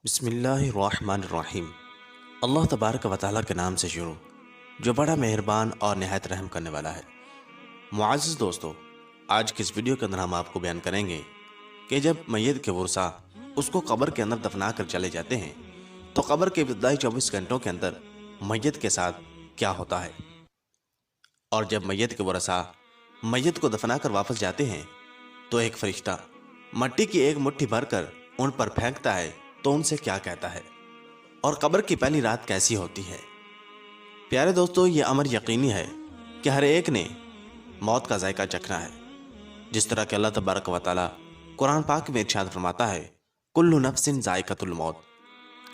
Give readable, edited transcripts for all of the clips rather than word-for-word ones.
بسم اللہ الرحمن الرحیم۔ اللہ تبارک و تعالیٰ کے نام سے شروع جو بڑا مہربان اور نہایت رحم کرنے والا ہے۔ معزز دوستو، آج کی اس ویڈیو کے اندر ہم آپ کو بیان کریں گے کہ جب میت کے ورثاء اس کو قبر کے اندر دفنا کر چلے جاتے ہیں تو قبر کے ابتدائی 24 گھنٹوں کے اندر میت کے ساتھ کیا ہوتا ہے، اور جب میت کے ورثاء میت کو دفنا کر واپس جاتے ہیں تو ایک فرشتہ مٹی کی ایک مٹھی بھر کر ان پر پھینکتا ہے تو ان سے کیا کہتا ہے، اور قبر کی پہلی رات کیسی ہوتی ہے۔ پیارے دوستو، یہ امر یقینی ہے کہ ہر ایک نے موت کا ذائقہ چکھنا ہے، جس طرح کہ اللہ تبارک و تعالیٰ قرآن پاک میں ارشاد فرماتا ہے کل نفس ذائقۃ الموت،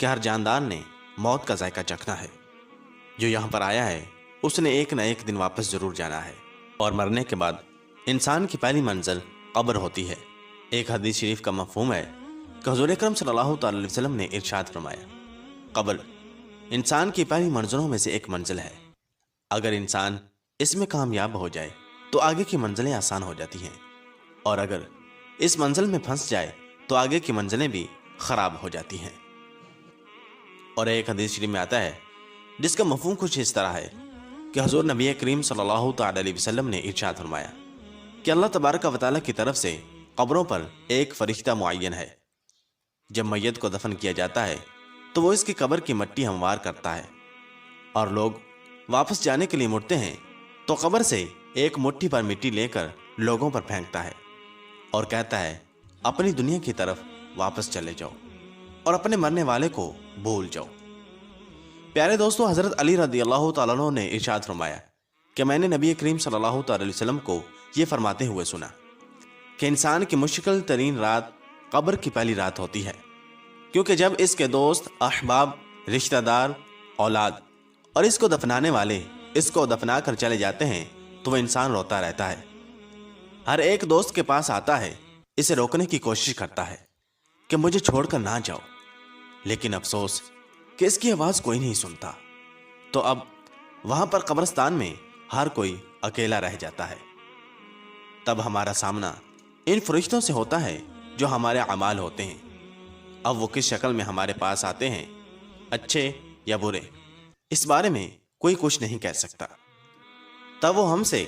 کہ ہر جاندار نے موت کا ذائقہ چکھنا ہے۔ جو یہاں پر آیا ہے اس نے ایک نہ ایک دن واپس ضرور جانا ہے، اور مرنے کے بعد انسان کی پہلی منزل قبر ہوتی ہے۔ ایک حدیث شریف کا مفہوم ہے کہ حضور اکرم صلی اللہ تعالی علیہ وسلم نے ارشاد فرمایا، قبر انسان کی پہلی منزلوں میں سے ایک منزل ہے۔ اگر انسان اس میں کامیاب ہو جائے تو آگے کی منزلیں آسان ہو جاتی ہیں، اور اگر اس منزل میں پھنس جائے تو آگے کی منزلیں بھی خراب ہو جاتی ہیں۔ اور ایک حدیث شریف میں آتا ہے جس کا مفہوم کچھ اس طرح ہے کہ حضور نبی کریم صلی اللہ تعالی علیہ وسلم نے ارشاد فرمایا کہ اللہ تبارک و تعالیٰ کی طرف سے قبروں پر ایک فرشتہ معین ہے۔ جب میت کو دفن کیا جاتا ہے تو وہ اس کی قبر کی مٹی ہموار کرتا ہے، اور لوگ واپس جانے کے لیے مڑتے ہیں تو قبر سے ایک مٹھی پر مٹی لے کر لوگوں پر پھینکتا ہے اور کہتا ہے اپنی دنیا کی طرف واپس چلے جاؤ اور اپنے مرنے والے کو بھول جاؤ۔ پیارے دوستو، حضرت علی رضی اللہ تعالیٰ عنہ نے ارشاد فرمایا کہ میں نے نبی کریم صلی اللہ تعالی علیہ وسلم کو یہ فرماتے ہوئے سنا کہ انسان کی مشکل ترین رات قبر کی پہلی رات ہوتی ہے، کیونکہ جب اس کے دوست، احباب، رشتہ دار، اولاد اور اس کو دفنانے والے اس کو دفنا کر چلے جاتے ہیں تو وہ انسان روتا رہتا ہے۔ ہر ایک دوست کے پاس آتا ہے، اسے روکنے کی کوشش کرتا ہے کہ مجھے چھوڑ کر نہ جاؤ، لیکن افسوس کہ اس کی آواز کوئی نہیں سنتا۔ تو اب وہاں پر قبرستان میں ہر کوئی اکیلا رہ جاتا ہے۔ تب ہمارا سامنا ان فرشتوں سے ہوتا ہے جو ہمارے اعمال ہوتے ہیں۔ اب وہ کس شکل میں ہمارے پاس آتے ہیں، اچھے یا برے، اس بارے میں کوئی کچھ نہیں کہہ سکتا۔ تب وہ ہم سے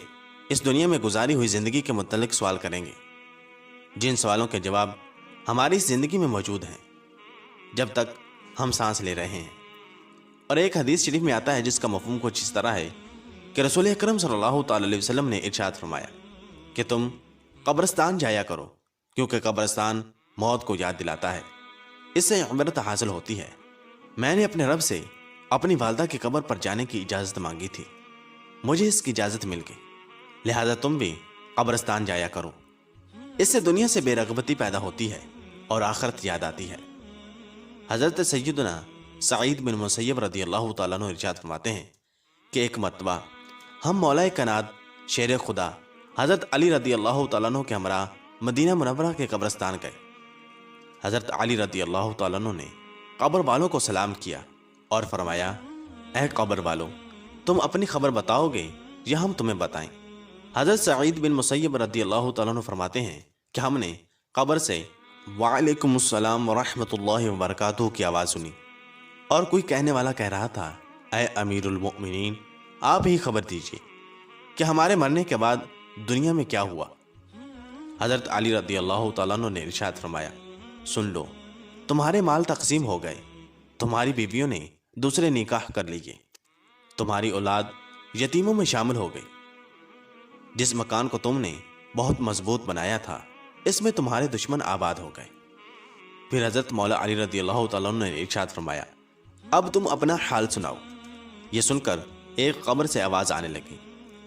اس دنیا میں گزاری ہوئی زندگی کے متعلق سوال کریں گے، جن سوالوں کے جواب ہماری اس زندگی میں موجود ہیں جب تک ہم سانس لے رہے ہیں۔ اور ایک حدیث شریف میں آتا ہے جس کا مفہوم کچھ اس طرح ہے کہ رسول اکرم صلی اللہ تعالی علیہ وسلم نے ارشاد فرمایا کہ تم قبرستان جایا کرو، کیونکہ قبرستان موت کو یاد دلاتا ہے، اس سے عبرت حاصل ہوتی ہے۔ میں نے اپنے رب سے اپنی والدہ کی قبر پر جانے کی اجازت مانگی تھی، مجھے اس کی اجازت مل گئی، لہذا تم بھی قبرستان جایا کرو۔ اس سے دنیا سے بے رغبتی پیدا ہوتی ہے اور آخرت یاد آتی ہے۔ حضرت سیدنا سعید بن مسیب رضی اللہ تعالیٰ عنہ ارشاد فرماتے ہیں کہ ایک مرتبہ ہم مولا کائنات شیر خدا حضرت علی رضی اللہ تعالیٰ عنہ کے ہمراہ مدینہ منورہ کے قبرستان گئے۔ حضرت علی رضی اللہ تعالیٰ عنہ نے قبر والوں کو سلام کیا اور فرمایا، اے قبر والوں، تم اپنی خبر بتاؤ گے یا ہم تمہیں بتائیں؟ حضرت سعید بن مسیب رضی اللہ تعالیٰ عنہ فرماتے ہیں کہ ہم نے قبر سے وعلیکم السلام ورحمۃ اللہ وبرکاتہ کی آواز سنی، اور کوئی کہنے والا کہہ رہا تھا، اے امیر المؤمنین، آپ ہی خبر دیجئے کہ ہمارے مرنے کے بعد دنیا میں کیا ہوا۔ حضرت علی رضی اللہ تعالیٰ عنہ نے ارشاد فرمایا، سن لو، تمہارے مال تقسیم ہو گئے، تمہاری بیویوں نے دوسرے نکاح کر لیے، تمہاری اولاد یتیموں میں شامل ہو گئی، جس مکان کو تم نے بہت مضبوط بنایا تھا اس میں تمہارے دشمن آباد ہو گئے۔ پھر حضرت مولا علی رضی اللہ تعالیٰ عنہ نے ارشاد فرمایا، اب تم اپنا حال سناؤ۔ یہ سن کر ایک قبر سے آواز آنے لگی،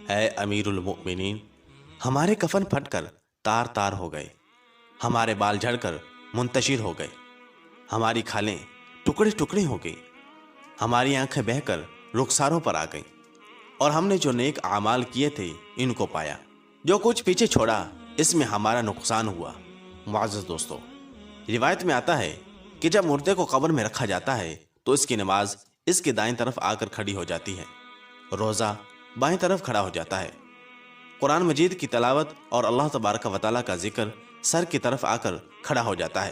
اے امیر المؤمنین، ہمارے کفن پھٹ کر تار تار ہو گئے، ہمارے بال جھڑ کر منتشر ہو گئے، ہماری کھالیں ٹکڑے ٹکڑے ہو گئی، ہماری آنکھیں بہہ کر رخساروں پر آ گئیں، اور ہم نے جو نیک اعمال کیے تھے ان کو پایا، جو کچھ پیچھے چھوڑا اس میں ہمارا نقصان ہوا۔ معزز دوستو، روایت میں آتا ہے کہ جب مردے کو قبر میں رکھا جاتا ہے تو اس کی نماز اس کی دائیں طرف آ کر کھڑی ہو جاتی ہے، روزہ بائیں طرف کھڑا ہو جاتا ہے، قرآن مجید کی تلاوت اور اللہ تبارک و تعالیٰ کا ذکر سر کی طرف آ کر کھڑا ہو جاتا ہے،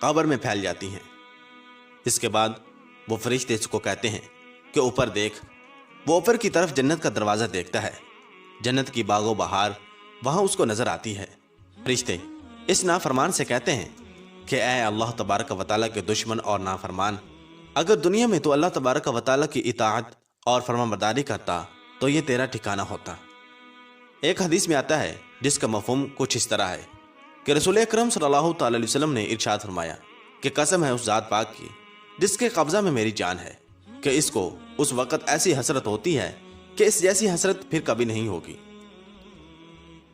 قبر میں پھیل جاتی ہیں۔ اس کے بعد وہ فرشتے اس کو کہتے ہیں کہ اوپر دیکھ۔ وہ اوپر کی طرف جنت کا دروازہ دیکھتا ہے۔ جنت کی باغ و بہار وہاں اس کو نظر آتی ہے۔ فرشتے اس نافرمان سے کہتے ہیں کہ اے اللہ تبارک و تعالیٰ کے دشمن اور نافرمان، اگر دنیا میں تو اللہ تبارک و تعالیٰ کی اطاعت اور فرمانبرداری کرتا تو یہ تیرا ٹھکانہ ہوتا۔ ایک حدیث میں آتا ہے جس کا مفہوم کچھ اس طرح ہے کہ رسول اکرم صلی اللہ تعالی علیہ وسلم نے ارشاد فرمایا کہ قسم ہے اس ذات پاک کی جس کے قبضہ میں میری جان ہے کہ اس کو اس وقت ایسی حسرت ہوتی ہے کہ اس جیسی حسرت پھر کبھی نہیں ہوگی۔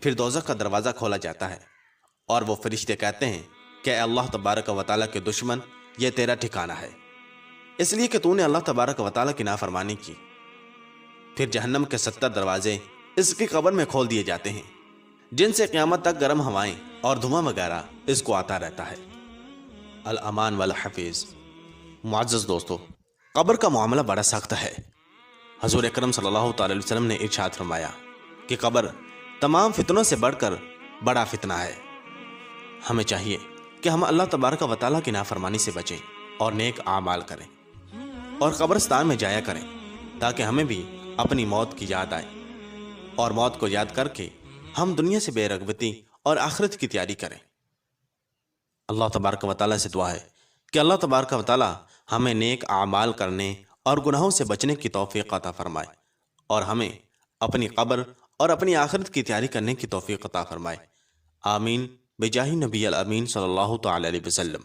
پھر دوزخ کا دروازہ کھولا جاتا ہے اور وہ فرشتے کہتے ہیں کہ اے اللہ تبارک و تعالیٰ کے دشمن، یہ تیرا ٹھکانہ ہے، اس لیے کہ تو نے اللہ تبارک و تعالیٰ کی نافرمانی کی۔ پھر جہنم کے 70 دروازے اس کی قبر میں کھول دیے جاتے ہیں، جن سے قیامت تک گرم ہوائیں اور دھواں وغیرہ اس کو آتا رہتا ہے۔ الامان والحفیظ۔ معزز دوستو، قبر کا معاملہ بڑا سخت ہے۔ حضور اکرم صلی اللہ تعالی علیہ وسلم نے ارشاد فرمایا کہ قبر تمام فتنوں سے بڑھ کر بڑا فتنہ ہے۔ ہمیں چاہیے کہ ہم اللہ تبارک و تعالیٰ کی نافرمانی سے بچیں اور نیک اعمال کریں اور قبرستان میں جایا کریں تاکہ ہمیں بھی اپنی موت کی یاد آئے، اور موت کو یاد کر کے ہم دنیا سے بے رغبتی اور آخرت کی تیاری کریں۔ اللہ تبارک و تعالیٰ سے دعا ہے کہ اللہ تبارک و تعالیٰ ہمیں نیک اعمال کرنے اور گناہوں سے بچنے کی توفیق عطا فرمائے، اور ہمیں اپنی قبر اور اپنی آخرت کی تیاری کرنے کی توفیق عطا فرمائے۔ آمین بجاہ نبی الامین صلی اللہ تعالی علیہ وسلم۔